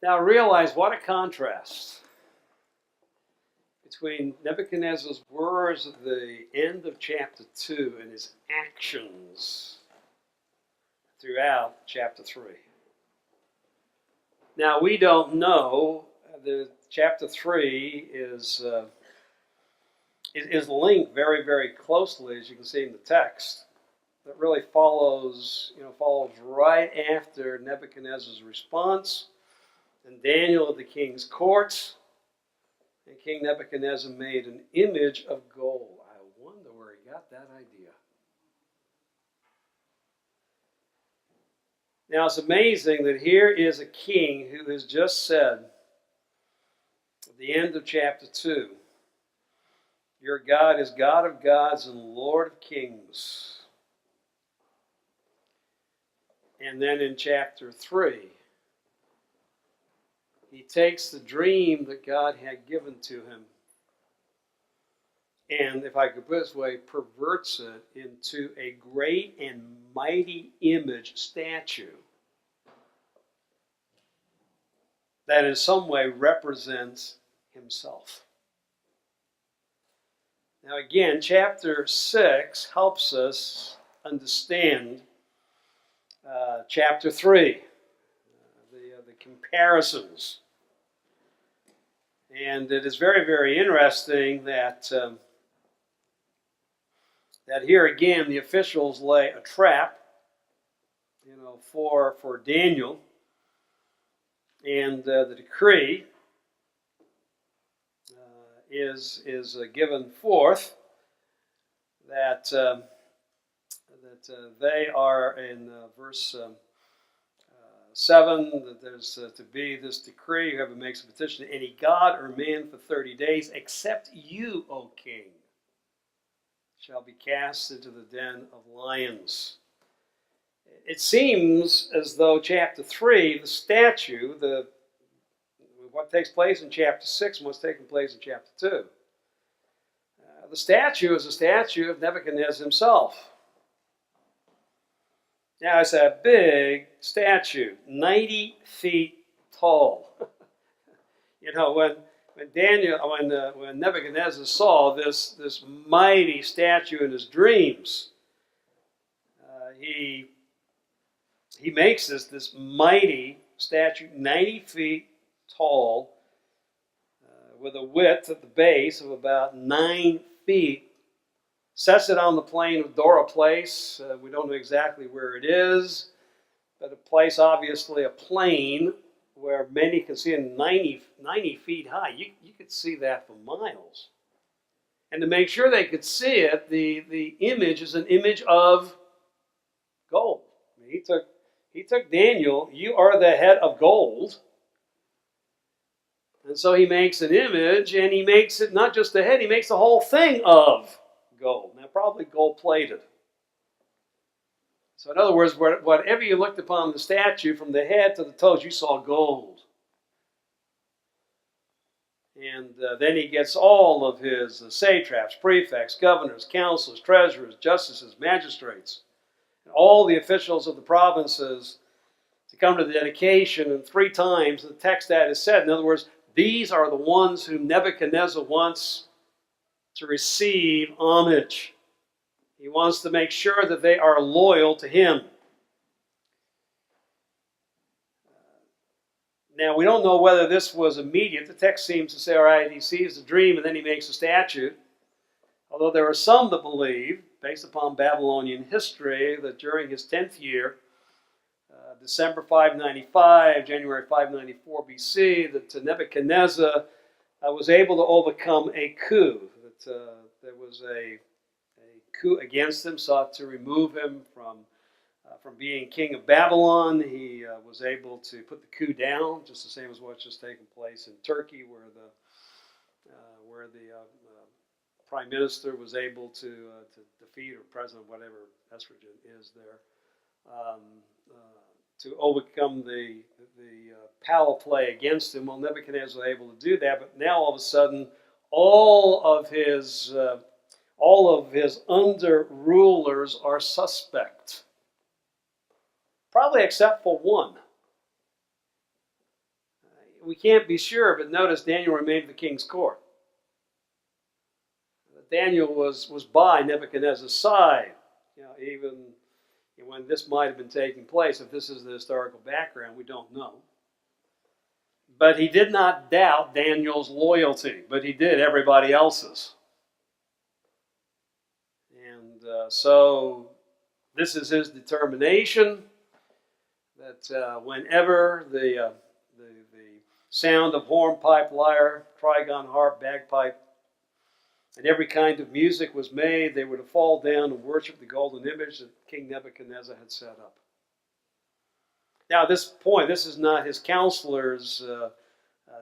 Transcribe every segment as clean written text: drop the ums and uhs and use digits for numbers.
Now realize what a contrast between Nebuchadnezzar's words at the end of chapter 2 and his actions throughout chapter 3. Now we don't know, the chapter 3 is linked very, very closely, as you can see in the text. That really follows right after Nebuchadnezzar's response and Daniel at the king's court. And King Nebuchadnezzar made an image of gold. I wonder where he got that idea. Now it's amazing that here is a king who has just said at the end of chapter 2, your God is God of gods and Lord of kings. And then in chapter 3, he takes the dream that God had given to him and, if I could put it this way, perverts it into a great and mighty image statue that in some way represents himself. Now again, chapter 6 helps us understand chapter 3, the comparisons. And it is very, very interesting that that here again the officials lay a trap, for Daniel, and the decree is given forth that they are in verse 7, that there's to be this decree, whoever makes a petition to any god or man for 30 days, except you, O king, shall be cast into the den of lions. It seems as though chapter 3, the statue, what takes place in chapter 6 and what's taking place in chapter 2. The statue is a statue of Nebuchadnezzar himself. Now, it's a big statue, 90 feet tall. When Nebuchadnezzar saw this mighty statue in his dreams, he makes this mighty statue, 90 feet tall, with a width at the base of about 9 feet. Sets it on the plain of Dora Place. We don't know exactly where it is, but a place, obviously a plain, where many can see it 90 feet high. You could see that for miles. And to make sure they could see it, the image is an image of gold. I mean, he took Daniel, you are the head of gold. And so he makes an image, and he makes it not just the head, he makes the whole thing of gold. Now, probably gold-plated. So in other words, whatever you looked upon the statue, from the head to the toes, you saw gold. And then he gets all of his satraps, prefects, governors, counselors, treasurers, justices, magistrates, and all the officials of the provinces to come to the dedication. And 3 times the text that is said, in other words, these are the ones whom Nebuchadnezzar wants to receive homage. He wants to make sure that they are loyal to him. Now, we don't know whether this was immediate. The text seems to say, all right, he sees the dream and then he makes a statue. Although there are some that believe, based upon Babylonian history, that during his 10th year, December 595, January 594 BC, that Nebuchadnezzar was able to overcome a coup. That there was a coup against him, sought to remove him from being king of Babylon. He was able to put the coup down, just the same as what's just taken place in Turkey, where the prime minister was able to defeat, or president, whatever estrogen is there, to overcome the power play against him. Well, Nebuchadnezzar was able to do that, but now all of a sudden, all of his under rulers are suspect. Probably except for one. we can't be sure, but notice Daniel remained at the king's court. Daniel was by Nebuchadnezzar's side, even when this might have been taking place. If this is the historical background, we don't know. But he did not doubt Daniel's loyalty, but he did everybody else's. And so this is his determination that whenever the sound of horn, pipe, lyre, trigon, harp, bagpipe, and every kind of music was made, they were to fall down and worship the golden image that King Nebuchadnezzar had set up. Now, at this point, this is not his counselor's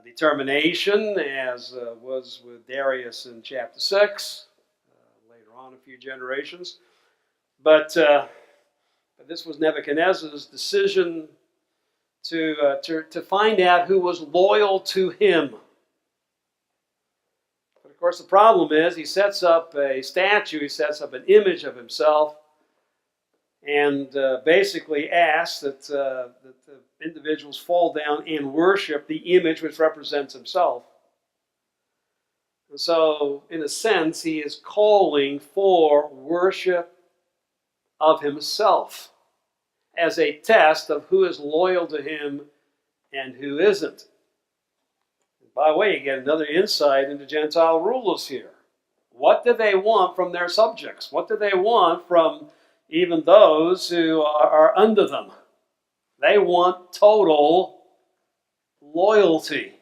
determination, as was with Darius in chapter 6, later on a few generations. But this was Nebuchadnezzar's decision to find out who was loyal to him. But of course, the problem is he sets up a statue, he sets up an image of himself, and basically asks that the individuals fall down and worship the image which represents himself. And so, in a sense, he is calling for worship of himself as a test of who is loyal to him and who isn't. And by the way, you get another insight into Gentile rulers here. What do they want from their subjects? What do they want from even those who are under them? They want total loyalty.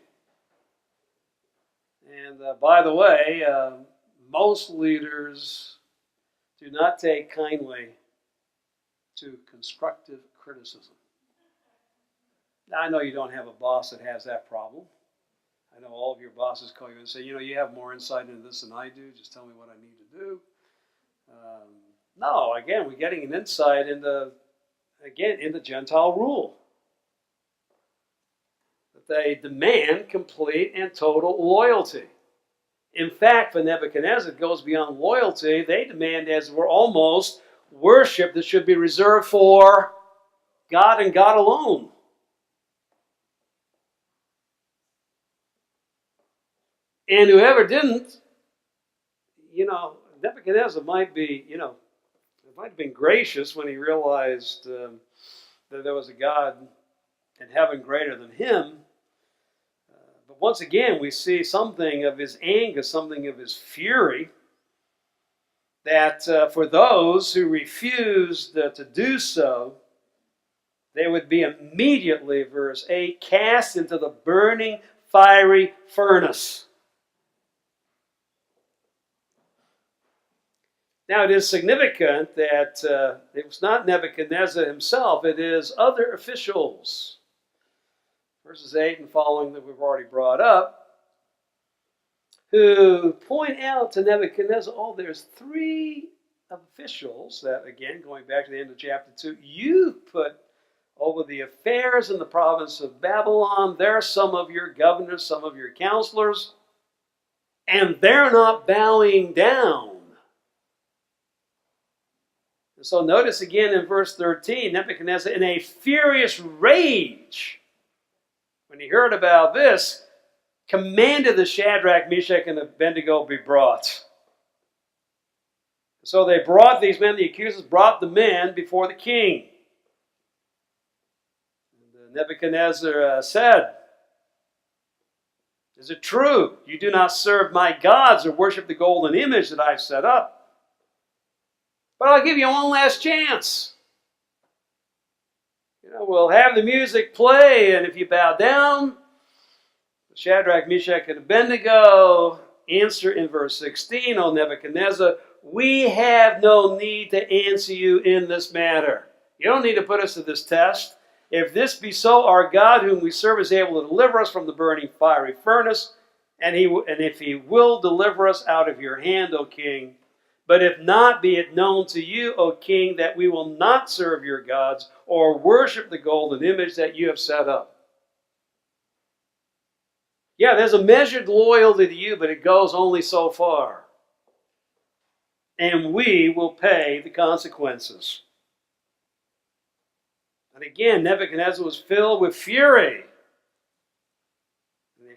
And by the way, most leaders do not take kindly to constructive criticism. Now, I know you don't have a boss that has that problem. I know all of your bosses call you and say, you have more insight into this than I do. Just tell me what I need to do. No, again, we're getting an insight into Gentile rule. That they demand complete and total loyalty. In fact, for Nebuchadnezzar, it goes beyond loyalty. They demand, as it were, almost worship that should be reserved for God and God alone. And whoever didn't, Nebuchadnezzar might have been gracious when he realized that there was a God in heaven greater than him. But once again, we see something of his anger, something of his fury, that for those who refused to do so, they would be immediately, verse 8, cast into the burning, fiery furnace. Now, it is significant that it was not Nebuchadnezzar himself, it is other officials. Verses 8 and following that we've already brought up, who point out to Nebuchadnezzar, there's 3 officials that, again, going back to the end of chapter 2, you put over the affairs in the province of Babylon. They're some of your governors, some of your counselors, and they're not bowing down. And so notice again in verse 13, Nebuchadnezzar, in a furious rage, when he heard about this, commanded the Shadrach, Meshach, and Abednego be brought. So they brought these men, the accusers brought the men before the king. And Nebuchadnezzar said, "Is it true you do not serve my gods or worship the golden image that I've set up? But I'll give you one last chance. We'll have the music play, and if you bow down, Shadrach, Meshach, and Abednego answer in verse 16, O Nebuchadnezzar, we have no need to answer you in this matter. You don't need to put us to this test. If this be so, our God, whom we serve, is able to deliver us from the burning fiery furnace, and if he will deliver us out of your hand, O king. But if not, be it known to you, O king, that we will not serve your gods or worship the golden image that you have set up." Yeah, there's a measured loyalty to you, but it goes only so far. And we will pay the consequences. And again, Nebuchadnezzar was filled with fury.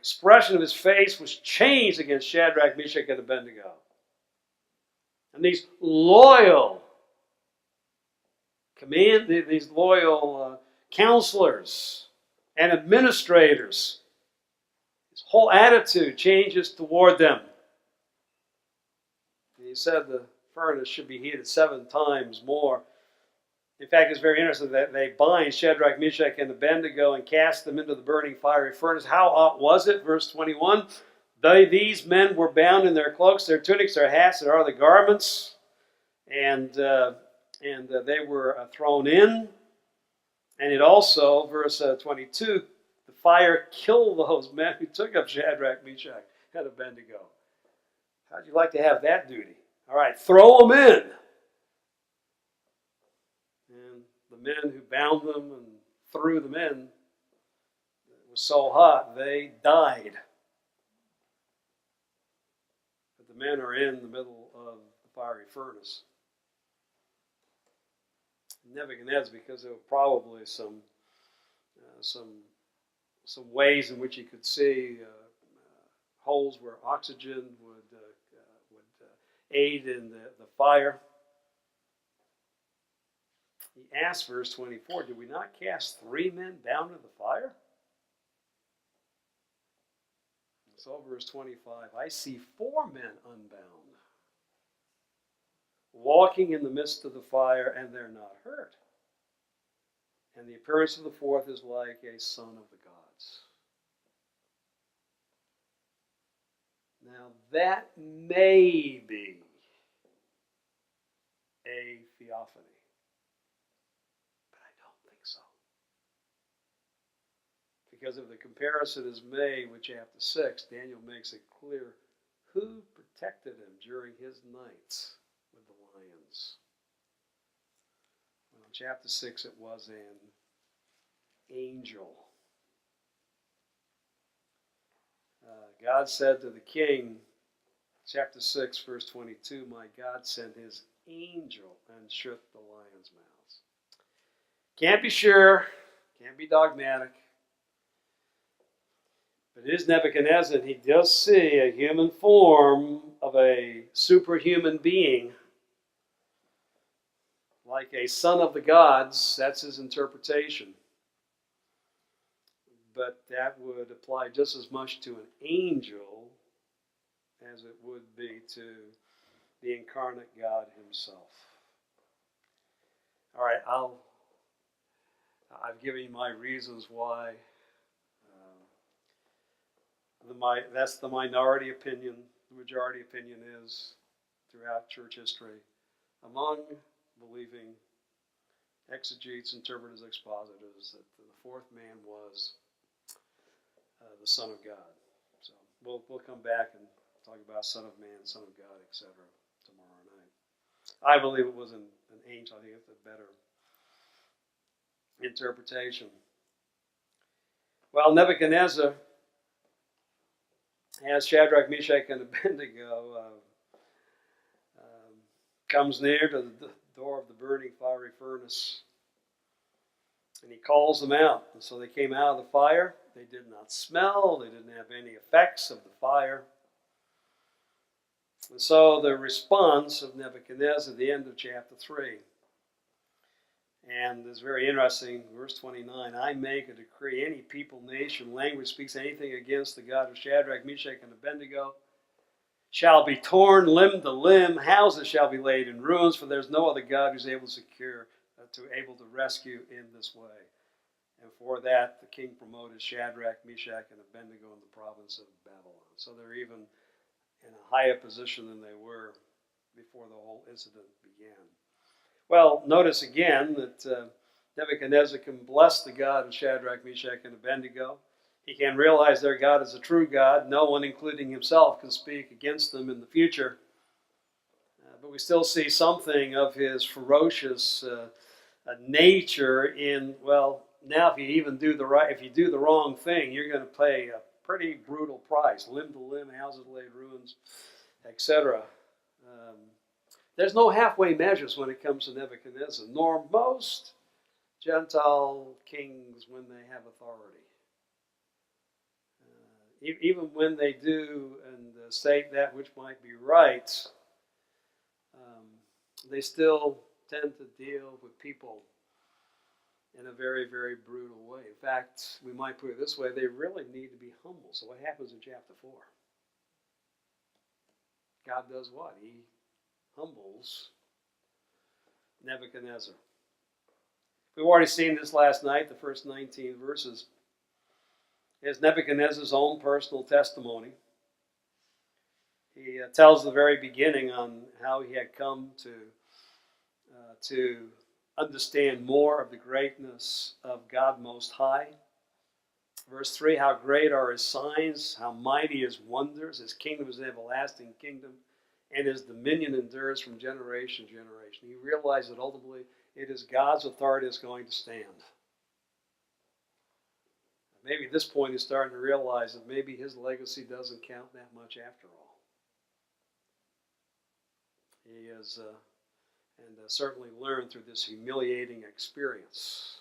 expression of his face was changed against Shadrach, Meshach, and Abednego. And these loyal counselors and administrators, his whole attitude changes toward them. And he said the furnace should be heated 7 times more. In fact, it's very interesting that they bind Shadrach, Meshach, and Abednego and cast them into the burning fiery furnace. How was it? Verse 21, these men were bound in their cloaks, their tunics, their hats, their other garments, and they were thrown in. And it also, verse 22, the fire killed those men who took up Shadrach, Meshach, and Abednego. How'd you like to have that duty? All right, throw them in. And the men who bound them and threw them in, it was so hot, they died. But the men are in the middle of the fiery furnace. Nebuchadnezzar, because there were probably some ways in which he could see holes where oxygen would aid in the fire. He asked, verse 24, did we not cast 3 men bound in the fire? So verse 25, I see 4 men unbound, walking in the midst of the fire, and they're not hurt. And the appearance of the 4th is like a son of the gods. Now that may be a theophany, but I don't think so. Because if the comparison is made with chapter 6, Daniel makes it clear who protected him during his nights with the lions. Well, in chapter 6 it was an angel. God said to the king, chapter 6, verse 22, my God sent his angel and shut the lions' mouths. Can't be sure, can't be dogmatic. But it is Nebuchadnezzar, and he does see a human form of a superhuman being, like a son of the gods. That's his interpretation. But that would apply just as much to an angel as it would be to the incarnate God himself. All right, I've given you my reasons why. That's the minority opinion. The majority opinion is, throughout church history, among believing exegetes, interpreters, expositors, that the 4th man was the Son of God. So we'll come back and talk about Son of Man, Son of God, etc. tomorrow night. I believe it was an angel. I think it's a better interpretation. Well, Nebuchadnezzar as Shadrach, Meshach, and Abednego comes near to the door of the burning fiery furnace. And he calls them out. And so they came out of the fire. They did not smell. They didn't have any effects of the fire. And so the response of Nebuchadnezzar at the end of chapter 3. And it's very interesting, verse 29, I make a decree, any people, nation, language speaks anything against the God of Shadrach, Meshach, and Abednego shall be torn limb to limb, houses shall be laid in ruins, for there's no other God who's able to rescue in this way. And for that, the king promoted Shadrach, Meshach, and Abednego in the province of Babylon. So they're even in a higher position than they were before the whole incident began. Well, notice again that Nebuchadnezzar can bless the God of Shadrach, Meshach, and Abednego. He can realize their God is a true God. No one, including himself, can speak against them in the future. But we still see something of his ferocious nature in, well, now if you do the wrong thing, you're going to pay a pretty brutal price. Limb to limb, houses laid ruins, etc. There's no halfway measures when it comes to Nebuchadnezzar, nor most Gentile kings when they have authority. even when they do and say that which might be right, they still tend to deal with people in a very, very brutal way. In fact, we might put it this way, they really need to be humble. So what happens in chapter 4? God does what? He humbles Nebuchadnezzar. We've already seen this last night, the first 19 verses. Is Nebuchadnezzar's own personal testimony. He tells the very beginning on how he had come to understand more of the greatness of God Most High. Verse 3, how great are his signs, how mighty his wonders. His kingdom is an everlasting kingdom, and his dominion endures from generation to generation. He realized that ultimately it is God's authority that's going to stand. Maybe at this point he's starting to realize that maybe his legacy doesn't count that much after all. He has certainly learned through this humiliating experience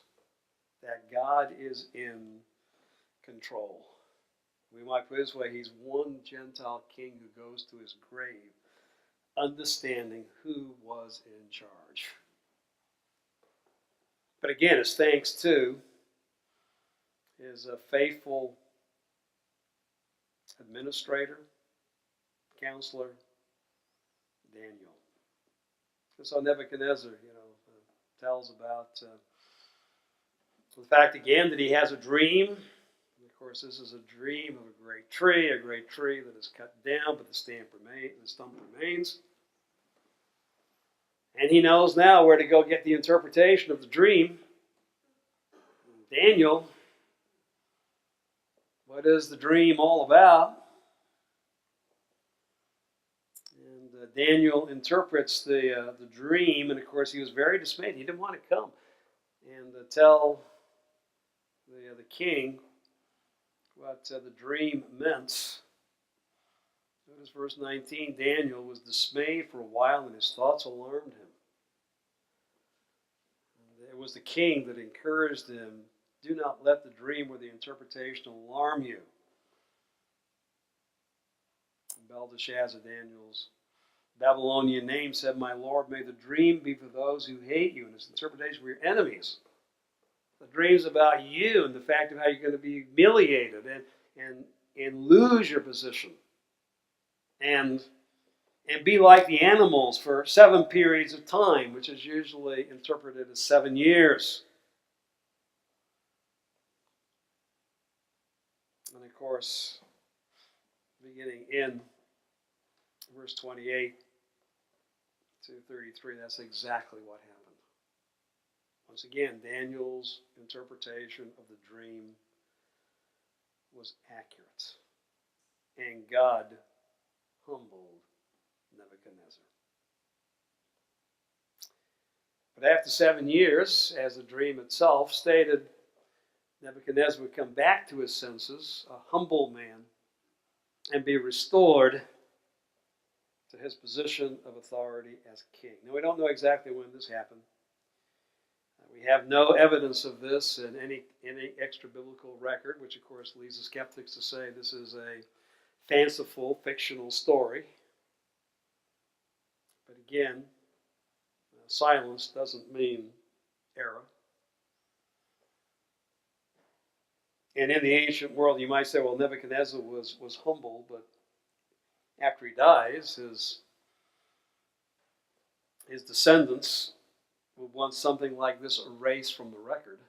that God is in control. We might put it this way, he's one Gentile king who goes to his grave understanding who was in charge. But again, it's thanks to his faithful administrator, counselor, Daniel. And so Nebuchadnezzar, tells about the fact again that he has a dream. And of course, this is a dream of a great tree that is cut down, but the stump remains. And he knows now where to go get the interpretation of the dream. Daniel, what is the dream all about? And Daniel interprets the dream, and of course he was very dismayed. He didn't want to come and tell the king what the dream meant. Notice verse 19, Daniel was dismayed for a while, and his thoughts alarmed him. And it was the king that encouraged him, do not let the dream or the interpretation alarm you. And Belteshazzar, Daniel's Babylonian name, said, my Lord, may the dream be for those who hate you, and its interpretation for your enemies. The dream's about you and the fact of how you're going to be humiliated and lose your position. And be like the animals for 7 periods of time, which is usually interpreted as 7 years. And of course, beginning in verse 28 to 33, that's exactly what happened. Once again, Daniel's interpretation of the dream was accurate. And God humbled Nebuchadnezzar. But after 7 years, as the dream itself stated, Nebuchadnezzar would come back to his senses, a humble man, and be restored to his position of authority as king. Now, we don't know exactly when this happened. We have no evidence of this in any extra-biblical record, which of course leads the skeptics to say this is a fanciful, fictional story. But again, silence doesn't mean error. And in the ancient world, you might say, well, Nebuchadnezzar was humble, but after he dies, his descendants would want something like this erased from the record.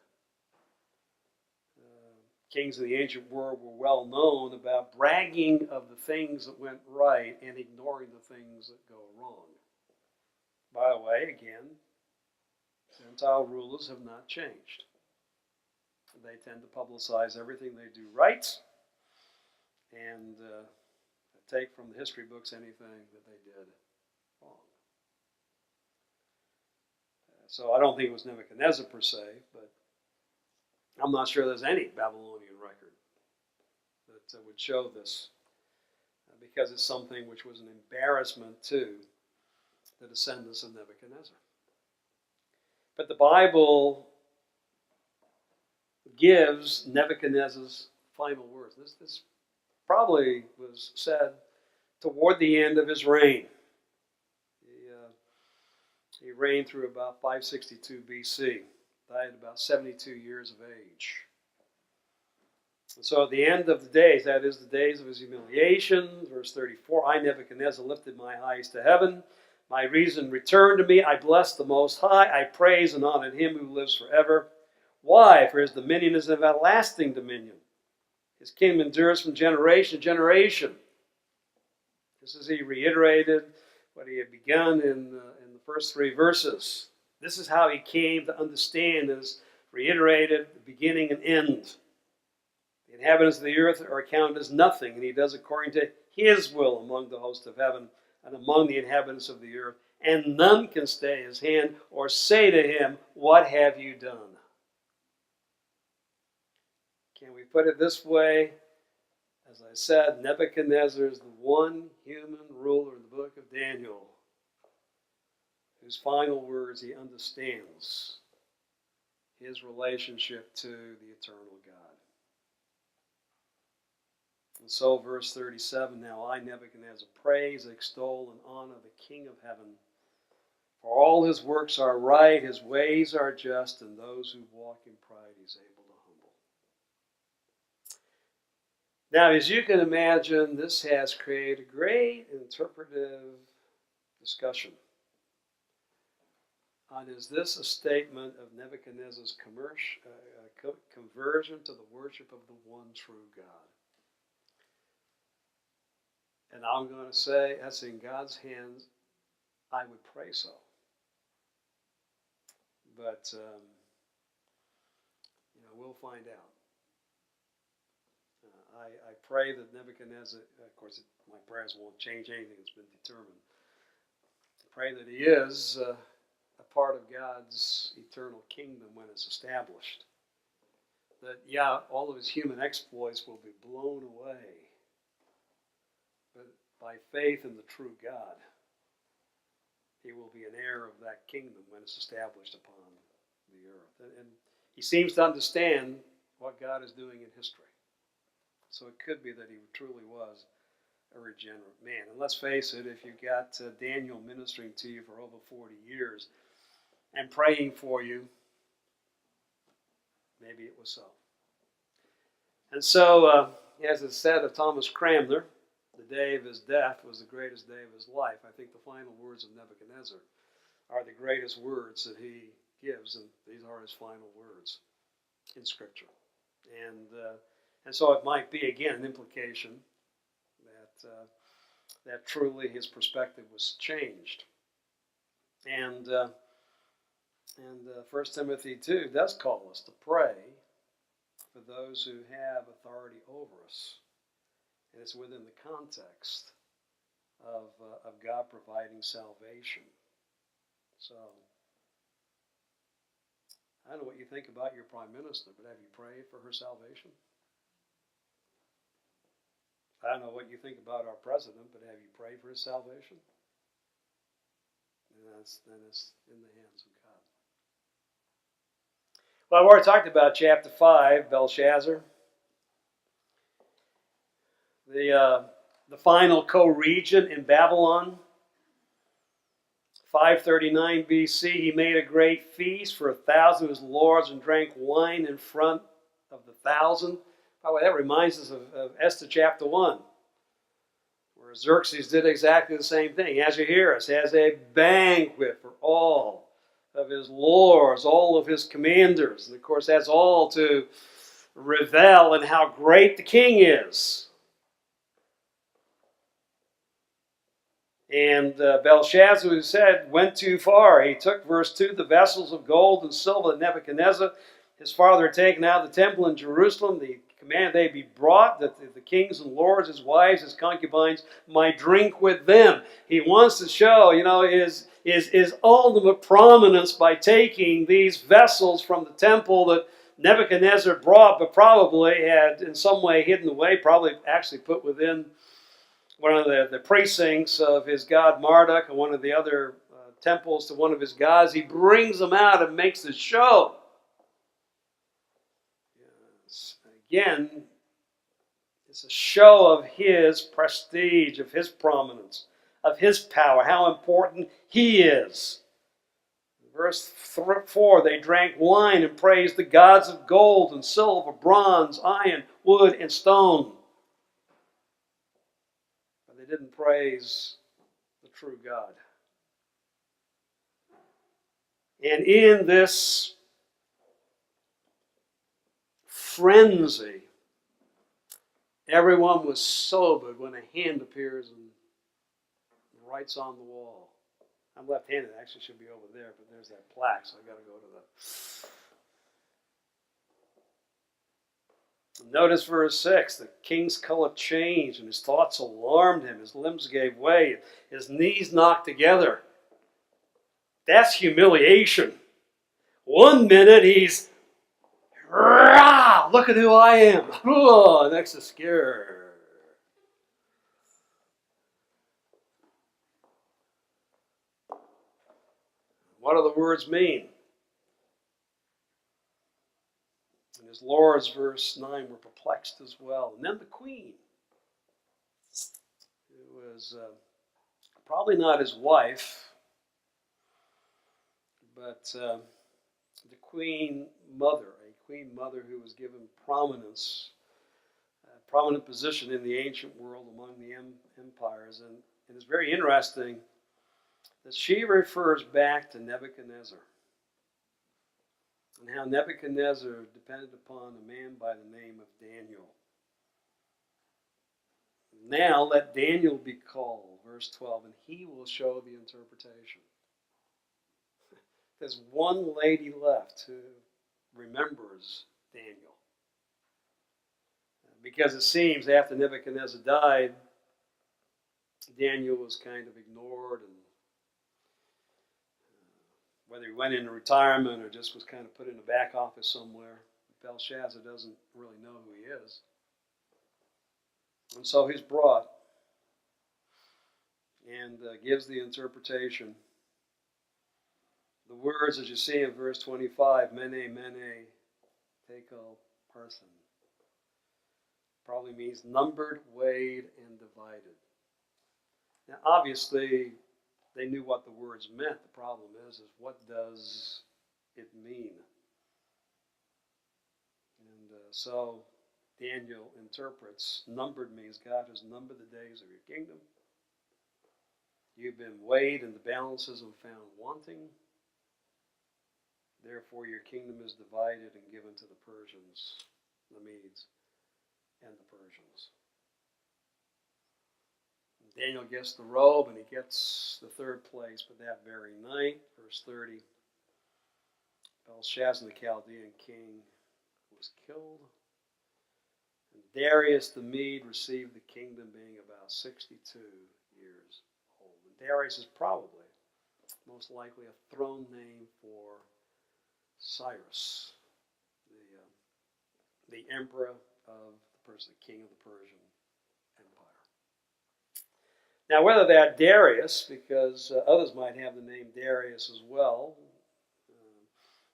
Kings of the ancient world were well known about bragging of the things that went right and ignoring the things that go wrong. By the way, again, Gentile rulers have not changed. They tend to publicize everything they do right and take from the history books anything that they did wrong. So I don't think it was Nebuchadnezzar per se, but I'm not sure there's any Babylonian record that would show this because it's something which was an embarrassment to the descendants of Nebuchadnezzar. But the Bible gives Nebuchadnezzar's final words. This probably was said toward the end of his reign. He reigned through about 562 BC, died at about 72 years of age. And so at the end of the days, that is the days of his humiliation, verse 34, I, Nebuchadnezzar, lifted my eyes to heaven. My reason returned to me. I blessed the Most High. I praise and honored him who lives forever. Why? For his dominion is an everlasting dominion. His kingdom endures from generation to generation. Just as he reiterated what he had begun in the first three verses. This is how he came to understand, as reiterated, the beginning and end. The inhabitants of the earth are accounted as nothing, and he does according to his will among the hosts of heaven and among the inhabitants of the earth. And none can stay his hand or say to him, what have you done? Can we put it this way? As I said, Nebuchadnezzar is the one human ruler in the book of Daniel whose final words he understands his relationship to the eternal God. And so verse 37, now I, Nebuchadnezzar, praise, extol, and honor the King of heaven. For all his works are right, his ways are just, and those who walk in pride he's able to humble. Now, as you can imagine, this has created a great interpretive discussion on, is this a statement of Nebuchadnezzar's conversion to the worship of the one true God? And I'm going to say, that's in God's hands. I would pray so. But, we'll find out. I pray that Nebuchadnezzar, of course, my prayers won't change anything that's been determined. I pray that he is a part of God's eternal kingdom when it's established. That, all of his human exploits will be blown away. But by faith in the true God, he will be an heir of that kingdom when it's established upon the earth. And he seems to understand what God is doing in history. So it could be that he truly was a regenerate man. And let's face it, if you've got Daniel ministering to you for over 40 years and praying for you, maybe it was so. And so, as it said of Thomas Cranmer, the day of his death was the greatest day of his life. I think the final words of Nebuchadnezzar are the greatest words that he gives, and these are his final words in Scripture. And so it might be, again, an implication that truly his perspective was changed. And 1 Timothy 2 does call us to pray for those who have authority over us. And it's within the context of God providing salvation. So, I don't know what you think about your prime minister, but have you prayed for her salvation? I don't know what you think about our president, but have you prayed for his salvation? And then it's in the hands of God. Well, I've already talked about chapter 5, Belshazzar. The final co-regent in Babylon. 539 BC, he made a great feast for 1,000 of his lords and drank wine in front of the 1,000. By the way, that reminds us of Esther chapter 1, where Xerxes did exactly the same thing. Ahasuerus has a banquet for all of his lords, all of his commanders. And of course, that's all to revel in how great the king is. And Belshazzar, who said, went too far. He took, verse 2, the vessels of gold and silver that Nebuchadnezzar, his father, had taken out of the temple in Jerusalem. The command they be brought, that the kings and lords, his wives, his concubines, might drink with them. He wants to show, his ultimate prominence by taking these vessels from the temple that Nebuchadnezzar brought, but probably had in some way hidden away, probably actually put within one of the precincts of his god Marduk and one of the other temples to one of his gods. He brings them out and makes the show. Yes. Again, It's a show of his prestige, of his prominence, of his power, how important he is. Verse 4, they drank wine and praised the gods of gold and silver, bronze, iron, wood, and stone. But they didn't praise the true God. And in this frenzy, everyone was sobered when a hand appears and writes on the wall. I'm left-handed. It actually should be over there, but there's that plaque, so I've got to go to the... Notice verse 6. The king's color changed, and his thoughts alarmed him. His limbs gave way. His knees knocked together. That's humiliation. One minute he's, look at who I am. Next is scared. What do the words mean? And his lords, verse 9, were perplexed as well. And then the queen, who was probably not his wife, but the queen mother, a queen mother who was given prominence, a prominent position in the ancient world among the empires. And it's very interesting that she refers back to Nebuchadnezzar and how Nebuchadnezzar depended upon a man by the name of Daniel. Now let Daniel be called, verse 12, and he will show the interpretation. There's one lady left who remembers Daniel. Because it seems after Nebuchadnezzar died, Daniel was kind of ignored, and whether he went into retirement or just was kind of put in the back office somewhere, Belshazzar doesn't really know who he is. And so he's brought and gives the interpretation. The words, as you see in verse 25, mene, mene, tekel, person, probably means numbered, weighed, and divided. Now, obviously, they knew what the words meant. The problem is what does it mean? And so Daniel interprets, numbered means God has numbered the days of your kingdom. You've been weighed in the balances and found wanting. Therefore your kingdom is divided and given to the Persians, the Medes, and the Persians. Daniel gets the robe, and he gets the third place, but that very night, verse 30, Belshazzar, the Chaldean king, was killed. And Darius the Mede received the kingdom, being about 62 years old. And Darius is probably, most likely, a throne name for Cyrus, the emperor of the king of the Persian Empire. Now, whether that Darius, because others might have the name Darius as well,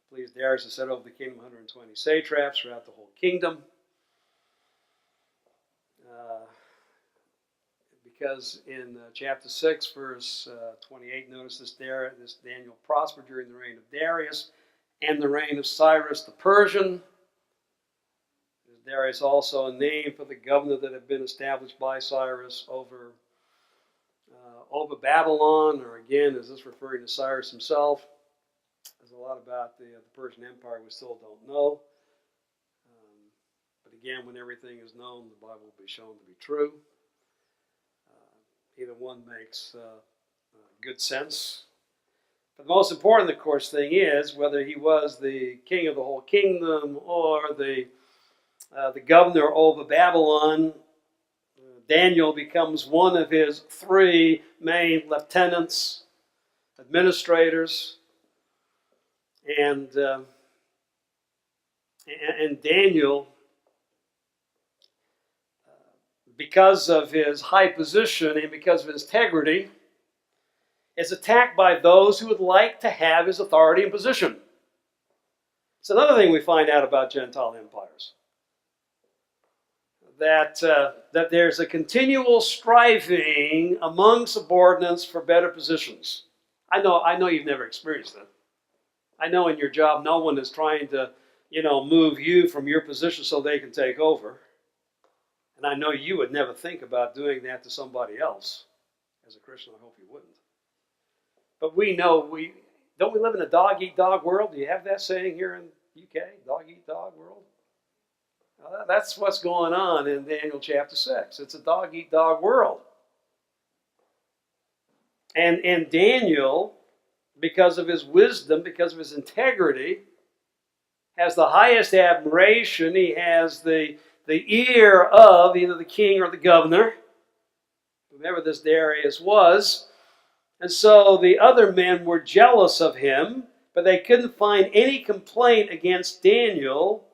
please, Darius has set over the kingdom 120 satraps throughout the whole kingdom. Because in chapter 6, verse 28, notice this Daniel prospered during the reign of Darius and the reign of Cyrus the Persian. There's Darius also a name for the governor that had been established by Cyrus over Babylon, or again, is this referring to Cyrus himself? There's a lot about the Persian Empire we still don't know. But again, when everything is known, the Bible will be shown to be true. Either one makes good sense. But the most important, of course, thing is whether he was the king of the whole kingdom or the governor over Babylon. Daniel becomes one of his three main lieutenants, administrators, and Daniel, because of his high position and because of his integrity, is attacked by those who would like to have his authority and position. It's another thing we find out about Gentile empires. that there's a continual striving among subordinates for better positions. I know you've never experienced that. I know in your job no one is trying to, move you from your position so they can take over. And I know you would never think about doing that to somebody else. As a Christian, I hope you wouldn't. But we know, don't we live in a dog-eat-dog world? Do you have that saying here in the UK? Dog-eat-dog world? That's what's going on in Daniel chapter 6. It's a dog-eat-dog world. And Daniel, because of his wisdom, because of his integrity, has the highest admiration. He has the ear of either the king or the governor, whoever this Darius was. And so the other men were jealous of him, but they couldn't find any complaint against Daniel.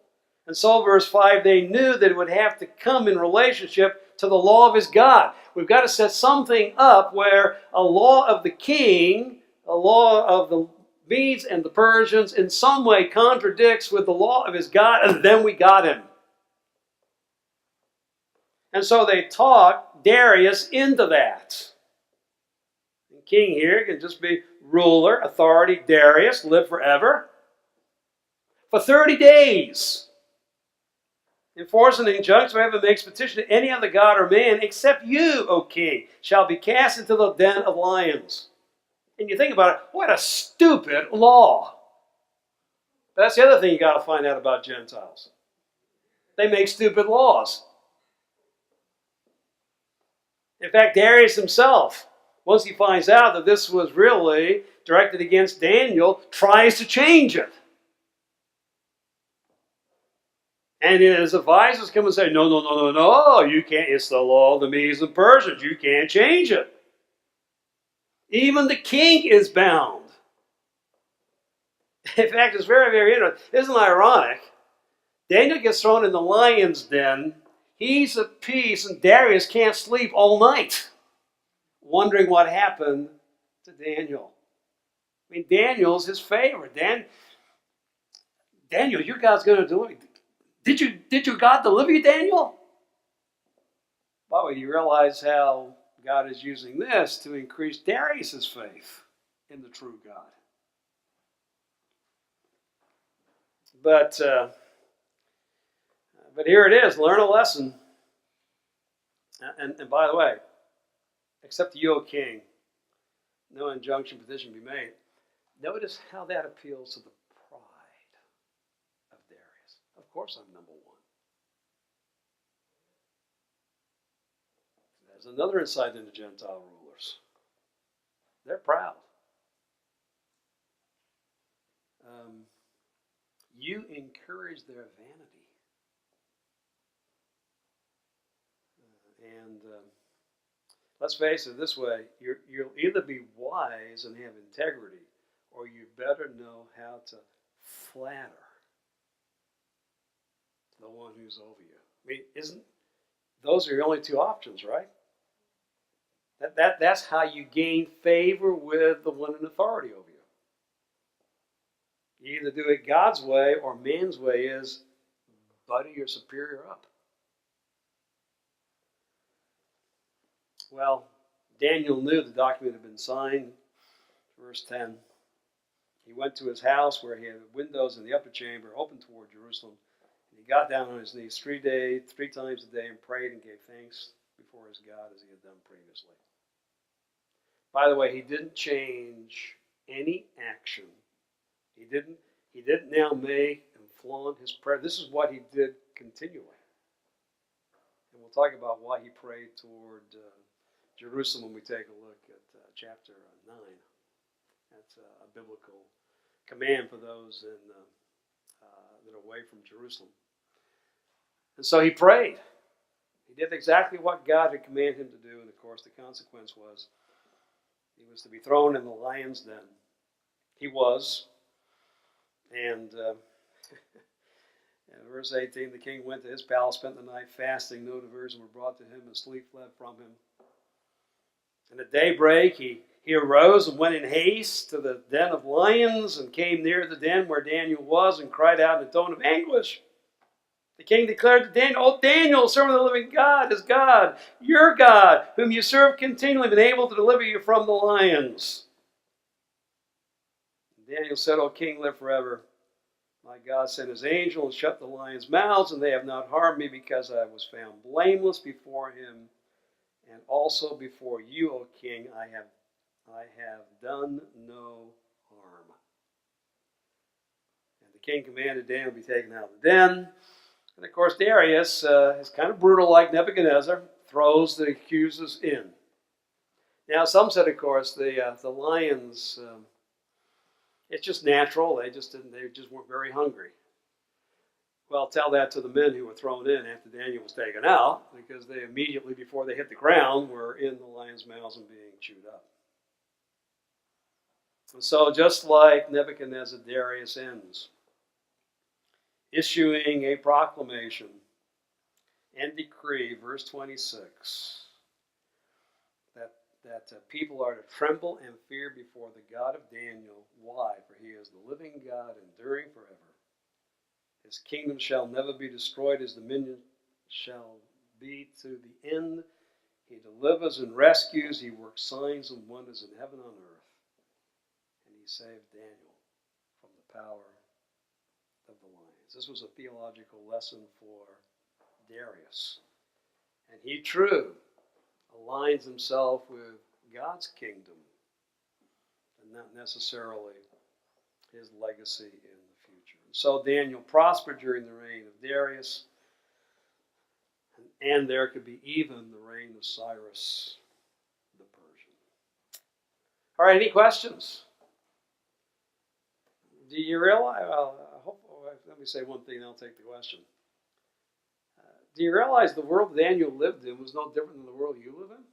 And so, verse 5, they knew that it would have to come in relationship to the law of his God. We've got to set something up where a law of the king, a law of the Medes and the Persians, in some way contradicts with the law of his God, and then we got him. And so they talked Darius into that. And king here can just be ruler, authority, Darius, live forever. For 30 days. Enforce an injunction whoever makes petition to any other god or man except you, O king, shall be cast into the den of lions. And you think about it, what a stupid law. But that's the other thing you got to find out about Gentiles. They make stupid laws. In fact, Darius himself, once he finds out that this was really directed against Daniel, tries to change it. And his advisors come and say, no, you can't. It's the law of the Medes and Persians. You can't change it. Even the king is bound. In fact, it's very, very interesting. Isn't it ironic? Daniel gets thrown in the lion's den. He's at peace, and Darius can't sleep all night, wondering what happened to Daniel. I mean, Daniel's his favorite. Daniel, your God's going to do it. Did your God deliver you, Daniel? By the way, you realize how God is using this to increase Darius' faith in the true God. But here it is. Learn a lesson. And by the way, except you, O king, no injunction petition be made. Notice how that appeals to the pride of Darius. Of course I'm number one. There's another insight into Gentile rulers. They're proud. You encourage their vanity. And let's face it this way, you'll either be wise and have integrity, or you better know how to flatter the one who's over you. I mean, those are your only two options, right? That's how you gain favor with the one in authority over you. You either do it God's way or man's way is butter your superior up. Well, Daniel knew the document had been signed. Verse 10. He went to his house where he had windows in the upper chamber open toward Jerusalem. And he got down on his knees 3 times a day and prayed and gave thanks before his God as he had done previously. By the way, he didn't change any action. He didn't now make and flaunt his prayer. This is what he did continually. And we'll talk about why he prayed toward Jerusalem when we take a look at chapter 9. That's a biblical command for those that are away from Jerusalem. And so he prayed. He did exactly what God had commanded him to do, and of course the consequence was he was to be thrown in the lion's den. He was. And in verse 18, the king went to his palace, spent the night fasting. No diversion were brought to him, and sleep fled from him. And at daybreak, he arose and went in haste to the den of lions and came near the den where Daniel was and cried out in a tone of anguish. The king declared to Daniel, "O Daniel, servant of the living God, is God, your God, whom you serve continually, been able to deliver you from the lions." And Daniel said, "O king, live forever. My God sent his angel and shut the lions' mouths, and they have not harmed me, because I was found blameless before him, and also before you, O king. I have done no harm." And the king commanded Daniel to be taken out of the den. And of course, Darius is kind of brutal, like Nebuchadnezzar, throws the accusers in. Now, some said, of course, the lions, it's just natural. They just weren't very hungry. Well, tell that to the men who were thrown in after Daniel was taken out, because they immediately, before they hit the ground, were in the lions' mouths and being chewed up. And so, just like Nebuchadnezzar, Darius ends issuing a proclamation and decree, verse 26, that people are to tremble and fear before the God of Daniel. Why? For he is the living God, enduring forever. His kingdom shall never be destroyed. His dominion shall be to the end. He delivers and rescues. He works signs and wonders in heaven and on earth. And he saved Daniel from the power of the lions. This was a theological lesson for Darius. And he, true, aligns himself with God's kingdom and not necessarily his legacy in the future. And so Daniel prospered during the reign of Darius, and there could be even the reign of Cyrus the Persian. All right, any questions? Do you realize, let me say one thing and I'll take the question. Do you realize the world Daniel lived in was no different than the world you live in?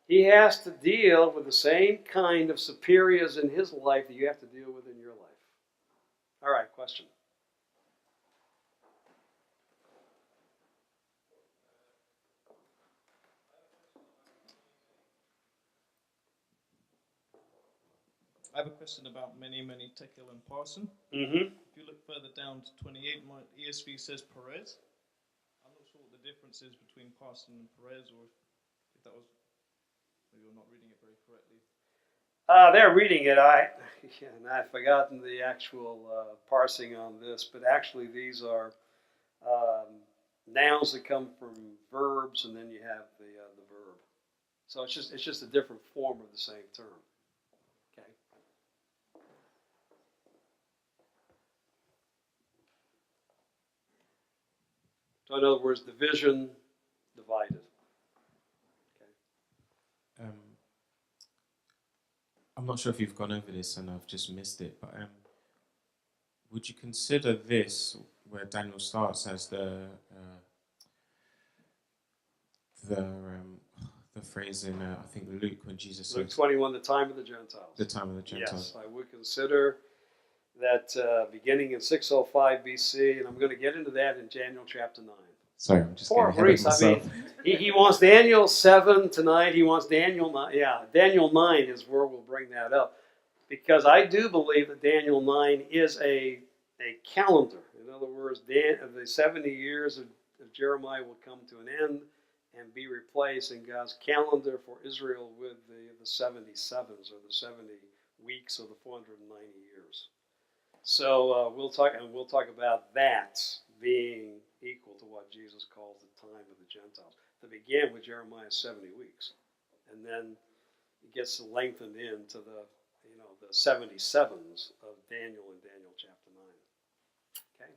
He has to deal with the same kind of superiors in his life that you have to deal with in your life. All right, question. I have a question about many, Tekel and Parson. Mm-hmm. If you look further down to 28, my ESV says Perez. I'm not sure what the difference is between Parson and Perez, or if that was, maybe you're not reading it very correctly. They're reading it. I've forgotten the actual parsing on this, but actually these are nouns that come from verbs, and then you have the verb. So it's just a different form of the same term. Okay. So in other words, division, divided. Okay. I'm not sure if you've gone over this and I've just missed it, but would you consider this, where Daniel starts, as the phrase in I think Luke, when Jesus Luke says 21, the time of the Gentiles. The time of the Gentiles. Yes, I would consider that beginning in 605 BC, and I'm going to get into that in Daniel chapter 9. Sorry, I'm just Poor getting ahead Greece. of myself. I mean, he wants Daniel 7 tonight. He wants Daniel 9. Yeah, Daniel 9 is where we'll bring that up, because I do believe that Daniel 9 is a calendar. In other words, the 70 years of Jeremiah will come to an end and be replaced in God's calendar for Israel with the 77s, or the 70 weeks, or the 490 years. So we'll talk about that being equal to what Jesus calls the time of the Gentiles. That began with Jeremiah's 70 weeks, and then it gets lengthened into the 77s of Daniel in Daniel chapter 9. Okay.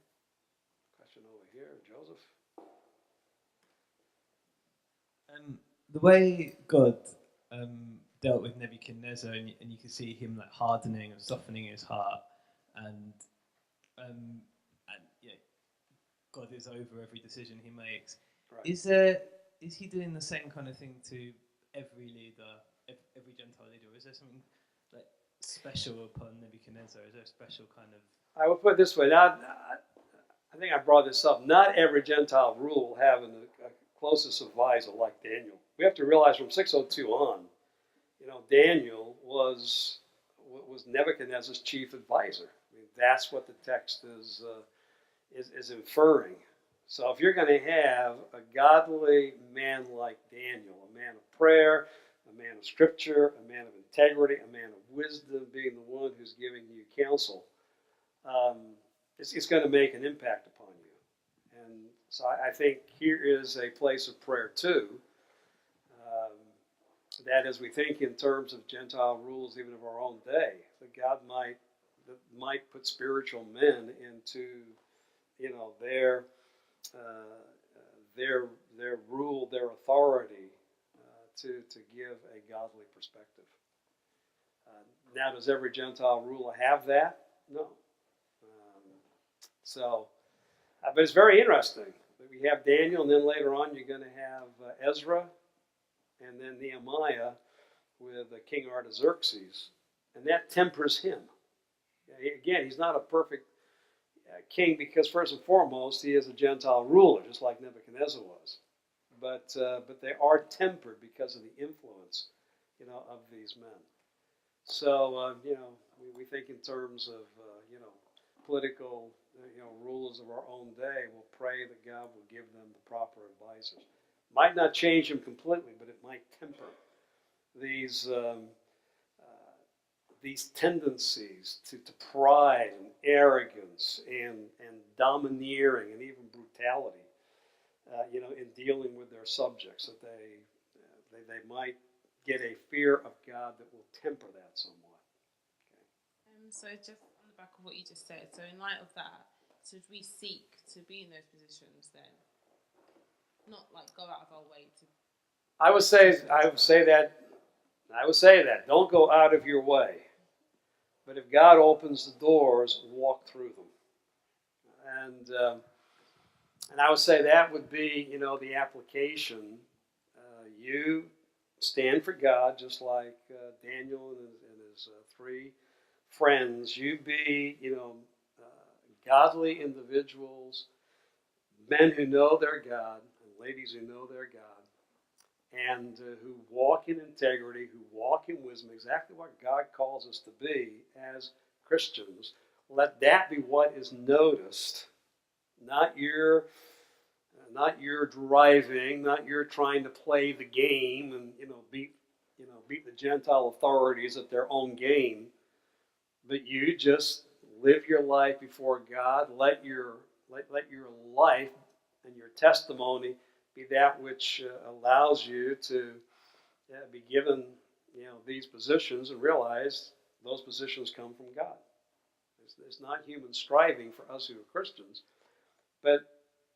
Question over here, Joseph. The way God dealt with Nebuchadnezzar, and you can see him like hardening and softening his heart, and yeah, God is over every decision he makes. Right. Is he doing the same kind of thing to every leader, every Gentile leader? Or is there something like special upon Nebuchadnezzar? Is there a special kind of? I will put it this way. I think I brought this up. Not every Gentile ruler will have a closest advisor like Daniel. We have to realize from 602 on, Daniel was Nebuchadnezzar's chief advisor. I mean, that's what the text is is inferring. So if you're going to have a godly man like Daniel, a man of prayer, a man of scripture, a man of integrity, a man of wisdom, being the one who's giving you counsel, it's going to make an impact upon you. And so I think here is a place of prayer too. That as we think in terms of Gentile rules, even of our own day, that God might put spiritual men into, their rule, their authority, to give a godly perspective. Now, does every Gentile ruler have that? No. But it's very interesting. We have Daniel, and then later on you're going to have Ezra, and then Nehemiah with King Artaxerxes, and that tempers him. Again, he's not a perfect king because first and foremost he is a Gentile ruler, just like Nebuchadnezzar was. But they are tempered because of the influence, of these men. So we think in terms of political rulers of our own day. We'll pray that God will give them the proper advisors. Might not change them completely, but it might temper these tendencies to pride and arrogance and domineering and even brutality, in dealing with their subjects, that they might get a fear of God that will temper that somewhat. Okay. So just on the back of what you just said, so in light of that, should we seek to be in those positions then? Not like go out of our way to. I would say that. Don't go out of your way. But if God opens the doors, walk through them. And I would say that would be, the application. You stand for God, just like Daniel and his three friends. You be, godly individuals, men who know their God, and ladies who know their God, and who walk in integrity, who walk in wisdom, exactly what God calls us to be as Christians. Let that be what is noticed, not your driving, not your trying to play the game and beat the Gentile authorities at their own game, but you just live your life before God. Let your life and your testimony be that which allows you to be given these positions, and realize those positions come from God. It's not human striving for us who are Christians, but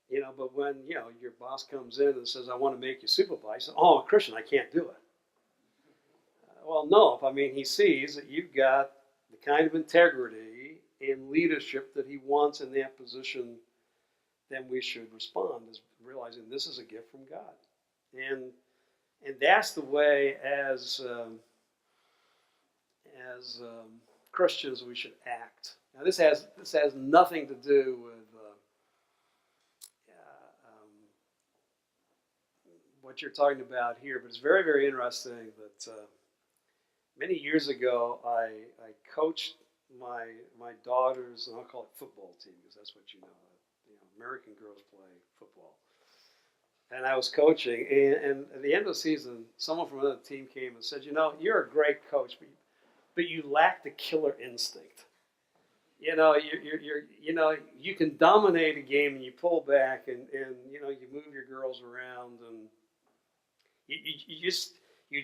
when your boss comes in and says, "I want to make you supervisor," "Oh, I'm a Christian, I can't do it." Well, no. He sees that you've got the kind of integrity and leadership that he wants in that position, then we should respond as realizing this is a gift from God. And that's the way as Christians we should act. Now this has nothing to do with what you're talking about here, but it's very, very interesting that many years ago I coached my daughter's, and I'll call it football team because that's what you know. American girls play football. And I was coaching, and at the end of the season, someone from another team came and said, "You're a great coach, but you lack the killer instinct. You can dominate a game and you pull back and you move your girls around and you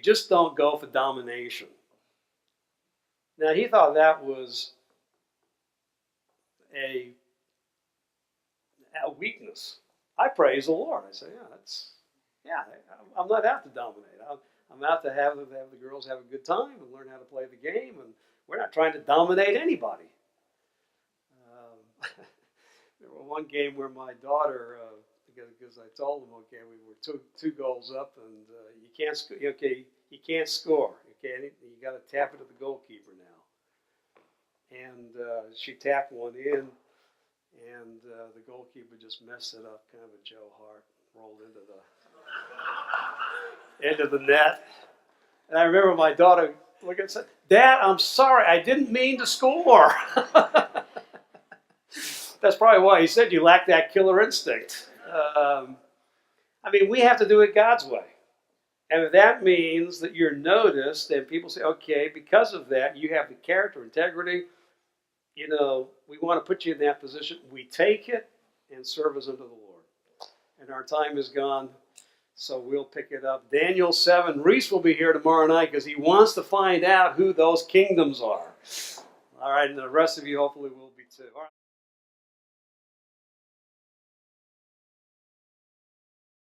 just don't go for domination." Now he thought that was a weakness. I praise the Lord. I say, I'm not out to dominate. I'm out to have the girls have a good time and learn how to play the game, and we're not trying to dominate anybody. There was one game where my daughter, because I told them, okay, we were two goals up, and you can't score. Okay, you got to tap it to the goalkeeper now. And she tapped one in. And the goalkeeper just messed it up, kind of a Joe Hart, rolled into the net. And I remember my daughter looking and said, "Dad, I'm sorry, I didn't mean to score." That's probably why he said you lack that killer instinct. I mean, we have to do it God's way. And if that means that you're noticed and people say, okay, because of that, you have the character, integrity, you know, we want to put you in that position. We take it and serve as unto the Lord. And our time is gone, so we'll pick it up. Daniel 7. Reese will be here tomorrow night because he wants to find out who those kingdoms are. All right, and the rest of you hopefully will be too. All right.